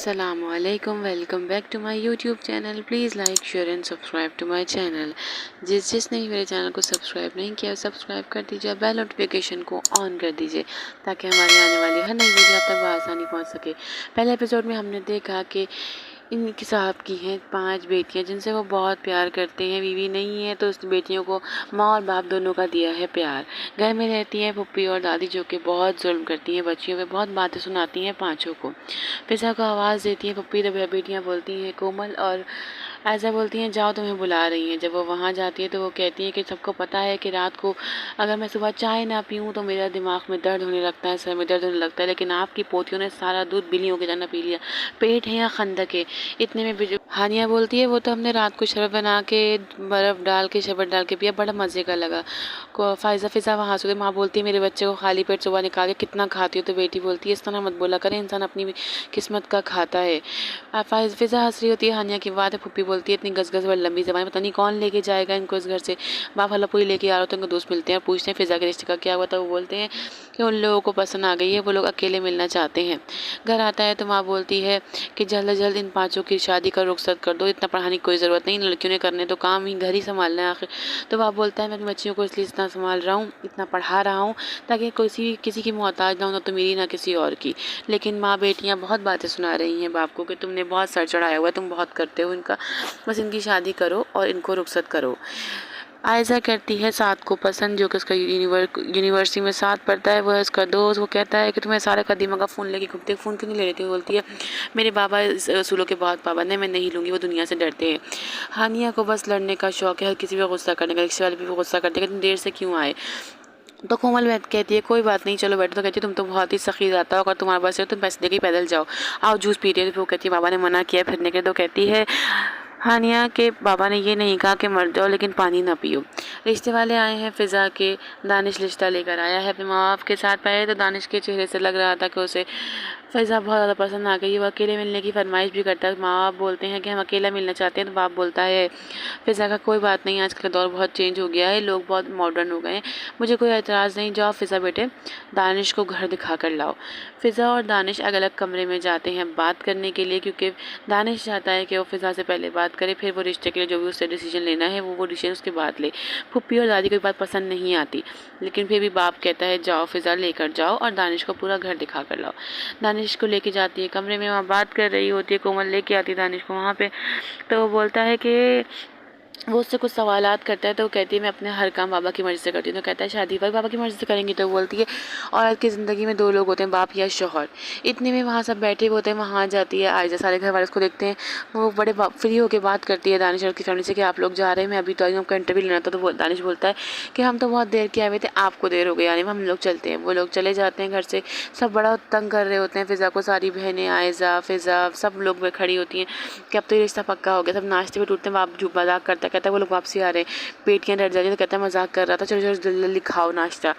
अस्सलामुअलैकुम, welcome back to my YouTube channel. Please like share and subscribe to my channel. जिसने भी मेरे channel को सब्सक्राइब नहीं किया सब्सक्राइब कर दीजिए, बेल नोटिफिकेशन को ऑन कर दीजिए ताकि हमारी आने वाली हर नई वीडियो आप तक बआसानी पहुंच सके। पहले एपिसोड में हमने देखा कि इनकी साहब की हैं 5 बेटियां जिनसे वो बहुत प्यार करते हैं। बीवी नहीं है तो उस बेटियों को माँ और बाप दोनों का दिया है प्यार। घर में रहती हैं पुप्पी और दादी जो कि बहुत जुल्म करती हैं बच्चियों पे, बहुत बातें सुनाती हैं पाँचों को। फिजा को आवाज़ देती हैं पुप्पी, तो बेटियाँ बोलती हैं कोमल और ऐसा बोलती हैं जाओ तुम्हें बुला रही हैं। जब वो वहाँ जाती है तो वो कहती हैं कि सबको पता है कि रात को अगर मैं सुबह चाय ना पीऊँ तो मेरा दिमाग में दर्द होने लगता है, सर में दर्द होने लगता है, लेकिन आपकी पोतियों ने सारा दूध बिल्लियों की तरह पी लिया। पेट है या खंदक है। इतने में हानिया बोलती है वो तो हमने रात को शरबत बना के बर्फ़ डाल के शरबत डाल के पिया, बड़ा मज़े का लगा। फिजा वहाँ से माँ बोलती है मेरे बच्चे को खाली पेट सुबह निकाल के कितना खाती हो। तो बेटी बोलती है इस तरह मत बोला करें, इंसान अपनी किस्मत का खाता है। फिजा हंस रही होती है हानिया की बात है। पुप्पी बोलती है इतनी गजगज बड़ी लंबी ज़बान, पता नहीं कौन लेके जाएगा इनको इस घर से। बाप हल्ला पूरी लेके आ रहे होते हैं, उनको दोस्त मिलते हैं, पूछते हैं फिजा के रिश्ते का क्या हुआ था। वो बोलते हैं कि उन लोगों को पसंद आ गई है, वो लोग अकेले मिलना चाहते हैं। घर आता है तो माँ बोलती है कि जल्द से जल्द इन पाँचों की शादी का रुखसत कर दो, इतना पढ़ाने की कोई ज़रूरत नहीं, लड़कियों ने करने तो काम ही घर ही संभालना है आखिर। तो बाप बोलता है मैं अपनी बच्चियों को इसलिए इतना संभाल रहा हूँ, इतना पढ़ा रहा हूँ ताकि किसी की मोहताज ना हो, ना तो मेरी ना किसी और की। लेकिन माँ बेटियाँ बहुत बातें सुना रही हैं बाप को कि तुमने बहुत सर चढ़ाया हुआ है, तुम बहुत करते हो इनका, बस इनकी शादी करो और इनको रुखसत करो। आयजा करती है साथ को पसंद, जो कि उसका यूनिवर्सिटी में साथ पढ़ता है, वह उसका दोस्त। वो कहता है कि तुम्हें सारा कदीमा का फ़ोन लेके घूमते, फ़ोन क्यों नहीं ले लेती? बोलती है मेरे बाबा इस असूलों के बहुत पाबंद है, मैं नहीं लूँगी, वो दुनिया से डरते हैं। हानिया को बस लड़ने का शौक है, हर किसी पर गुस्सा करने का, रिक्शे वाले भी गुस्सा करते हैं कि तुम देर से क्यों आए। तो कोमल कहती है कोई बात नहीं चलो बैठो। तो कहती है तुम तो बहुत ही सखी जाता हो, अगर तुम्हारे पास है तुम पैसे देके पैदल जाओ, आओ जूस पीते हो। तो वो कहती है बाबा ने मना किया फिरने के। तो कहती है हानिया के बाबा ने ये नहीं कहा कि मर जाओ लेकिन पानी ना पियो। रिश्ते वाले आए हैं फिजा के, दानिश रिश्ता लेकर आया है अपने माँ बाप के साथ। पहले तो दानिश के चेहरे से लग रहा था कि उसे फिजा बहुत ज़्यादा पसंद आ गई है, वो अकेले मिलने की फरमाइश भी करता है। माँ बाप बोलते हैं कि हम अकेला मिलना चाहते हैं, तो बाप बोलता है फिजा का कोई बात नहीं, आजकल का दौर बहुत चेंज हो गया है, लोग बहुत मॉडर्न हो गए हैं, मुझे कोई एतराज़ नहीं, जाओ फिजा बेटे दानिश को घर दिखा कर लाओ। फिजा और दानिश अलग अलग कमरे में जाते हैं बात करने के लिए, क्योंकि दानिश चाहता है कि वो फिजा से पहले बात करे, फिर वो रिश्ते के लिए जो भी उससे डिसीजन लेना है वो डिसीजन उसके बाद ले। पुप्पी और दादी को बात पसंद नहीं आती, लेकिन फिर भी बाप कहता है जाओ फिजा लेकर जाओ और दानिश को पूरा घर दिखा कर लाओ। दानिश को लेके जाती है कमरे में, वहाँ बात कर रही होती है, कोमल लेके आती है दानिश को वहाँ पे। तो वो बोलता है कि वो उससे कुछ सवालात करता है। तो वो कहती है मैं अपने हर काम बाबा की मर्ज़ी से करती हूँ। तो कहता है शादी पर बाबा की मर्ज़ी से करेंगी? तो बोलती है औरत की ज़िंदगी में 2 लोग होते हैं, बाप या शौहर। इतने में वहाँ सब बैठे होते हैं, वहाँ जाती है आयजा, सारे घर वाले उसको देखते हैं। वो बड़े फ्री होकर बात करती है दानिश और की फैमिली से कि आप लोग जा रहे हैं, मैं अभी तो आई हूँ, आपका इंटरव्यू लेना था। तो दानिश बोलता है कि हम तो बहुत देर के आए हुए थे, आपको देर हो गई आने में, हम लोग चलते हैं। वो लोग चले जाते हैं घर से। सब बड़ा तंग कर रहे होते हैं फिजा को, सारी बहनें आयजा फिजा सब लोग खड़ी होती हैं कि अब तो ये रिश्ता पक्का हो गया। सब नाश्ते पे टूटते हैं, बाप मजाक करता है, कहता है वो लोग वापसी आ रहे हैं, बेटियां डर जाती हैं। तो कहता है मजाक कर रहा था, चलो चलो जल्दी जल्दी खाओ नाश्ता।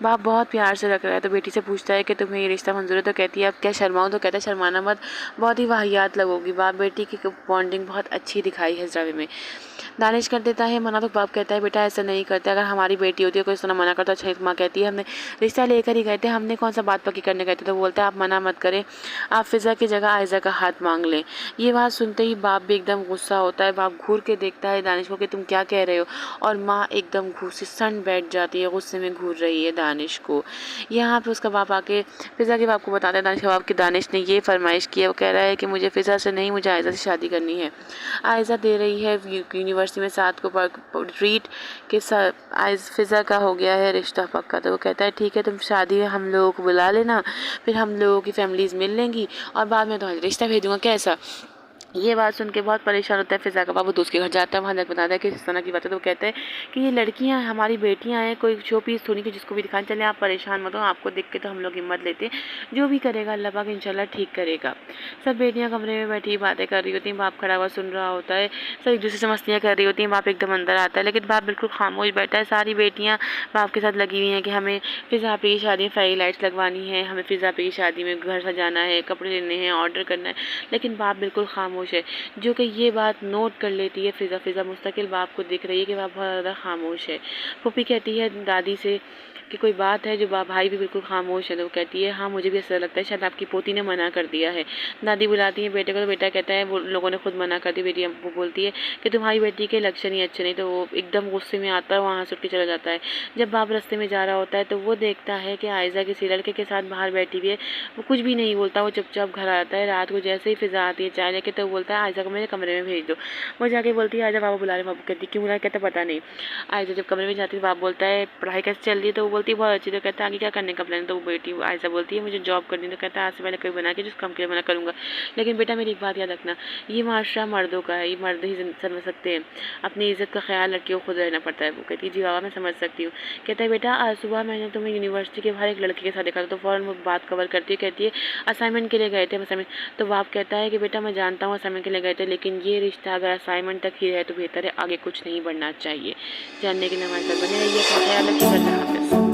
बाप बहुत प्यार से रख रहा है। तो बेटी से पूछता है कि तुम्हें ये रिश्ता मंजूर है? तो कहती है अब क्या शर्माऊँ? तो कहता है शर्माना मत, बहुत ही वाहियात लगोगी। बाप बेटी की बॉन्डिंग बहुत अच्छी दिखाई है इस ड्रामे में। दानिश कर देता है मना, तो बाप कहता है बेटा ऐसा नहीं करते, अगर हमारी बेटी होती है कोई इस तरह मना करता। अच्छा माँ कहती है हमने रिश्ता लेकर ही गए थे, हमने कौन सा बात पक्की करने गए थे। तो बोलता है आप मना मत करें, आप फिजा की जगह आयजा का हाथ मांग लें। ये बात सुनते ही बाप भी एकदम गुस्सा होता है। बाप घूर के देखता है दानिश को कि तुम क्या कह रहे हो, और माँ एकदम घूसी सन बैठ जाती है, गुस्से में घूर रही है दानिश को। यहाँ पे उसका बाप आके फिजा के बाप को बताता है दानिश के बाप की दानिश ने ये फरमाइश की है। वो कह रहा है कि मुझे फिजा से नहीं, मुझे आयजा से शादी करनी है। आयजा दे रही है यूनिवर्सिटी में साथ को ट्रीट के साथ, आयज फिजा का हो गया है रिश्ता पक्का। तो वो कहता है ठीक है तुम शादी हम लोगों को बुला लेना, फिर हम लोगों की फैमिलीज मिल लेंगी और बाद में तुम्हारा रिश्ता भेजूंगा, कैसा? ये बात सुन के बहुत परेशान होता है फिजा का बाबू, दोस्त के घर जाता है, वहाँ जाकर बताता है कि इस तरह की बात है। तो वो कहते हैं कि ये लड़कियां हमारी बेटियां हैं, कोई शो पीस थोड़ी कि जिसको भी दिखाने चले, आप परेशान मत हो, आपको देख के तो हम लोग हिम्मत लेते हैं, जो भी करेगा अल्लाह पाक इंशाल्लाह ठीक करेगा। सब बेटियां कमरे में बैठी बातें कर रही होती हैं, बाप खड़ा हुआ सुन रहा होता है, सब एक दूसरे से मस्तियाँ कर रही होती हैं। बाप एकदम अंदर आता है, लेकिन बाप बिल्कुल खामोश बैठा है। सारी बेटियाँ बाप के साथ लगी हुई हैं कि हमें फिजा पे की शादी में फेरी लाइट्स लगवानी है, हमें फिजा पे की शादी में घर सजाना है, कपड़े लेने हैं, ऑर्डर करना है, लेकिन बाप बिल्कुल खामोश है। जो कि ये बात नोट कर लेती है फिजा मुस्तकिल बाप को दिख रही है कि बाप बहुत ज़्यादा खामोश है। पुप्पी कहती है दादी से कि कोई बात है। जो भाई भी बिल्कुल खामोश है। तो वो कहती है हाँ मुझे भी ऐसा लगता है, शायद आपकी पोती ने मना कर दिया है। दादी बुलाती है बेटे को, तो बेटा कहता है वो लोगों ने खुद मना कर दी। बेटी वो बोलती है कि तुम्हारी बेटी के लक्षण ही अच्छे नहीं। तो वो एकदम गुस्से में आता है, वहाँ से उठ के चला जाता है। जब बाप रास्ते में जा रहा होता है तो वो देखता है कि आयजा किसी लड़के के साथ बाहर बैठी हुई है। वो कुछ भी नहीं बोलता, वो चुपचाप घर आता है। रात को जैसे ही फिजा आती है चाय लेके, तो वो बोलता है आयजा को मेरे कमरे में भेज दो। वो जाके बोलती है आयजा बाबा बुला रहे। बाबू कहती क्यों बुला रहे? कहता पता नहीं। आयजा जब कमरे में जाती है, बाप बोलता है पढ़ाई कैसे चल रही है? तो वो बोलती है बहुत अच्छी। तो कहता है आगे क्या करने का प्लान? तो वो बेटी आयजा बोलती है मुझे जॉब करनी है। तो कहता है आज से पहले कोई बना के जिस काम के लिए मना करूँगा। लेकिन बेटा मेरी एक बात याद रखना, ये माशरा मर्दों का है, ये मर्द ही समझ सकते हैं। अपनी इज्जत का ख्याल लड़कियों को खुद रहना पड़ता है। वो कहती है जी बाबा मैं समझ सकती हूँ। कहता है बेटा आज सुबह मैंने तुम्हें यूनिवर्सिटी के बाहर एक लड़के के साथ देखा था। तो फ़ौरन वो बात कवर करती है, कहती है असाइनमेंट के लिए गए थे असाइनमेंट। तो बाप कहता है कि बेटा मैं जानता हूँ असाइनमेंट के लिए गए थे, लेकिन ये रिश्ता अगर असाइनमेंट तक ही रहे तो बेहतर है, आगे कुछ नहीं बढ़ना चाहिए। जानने के लिए हमारे साथ बने रहिए, अपना ख्याल रखिए।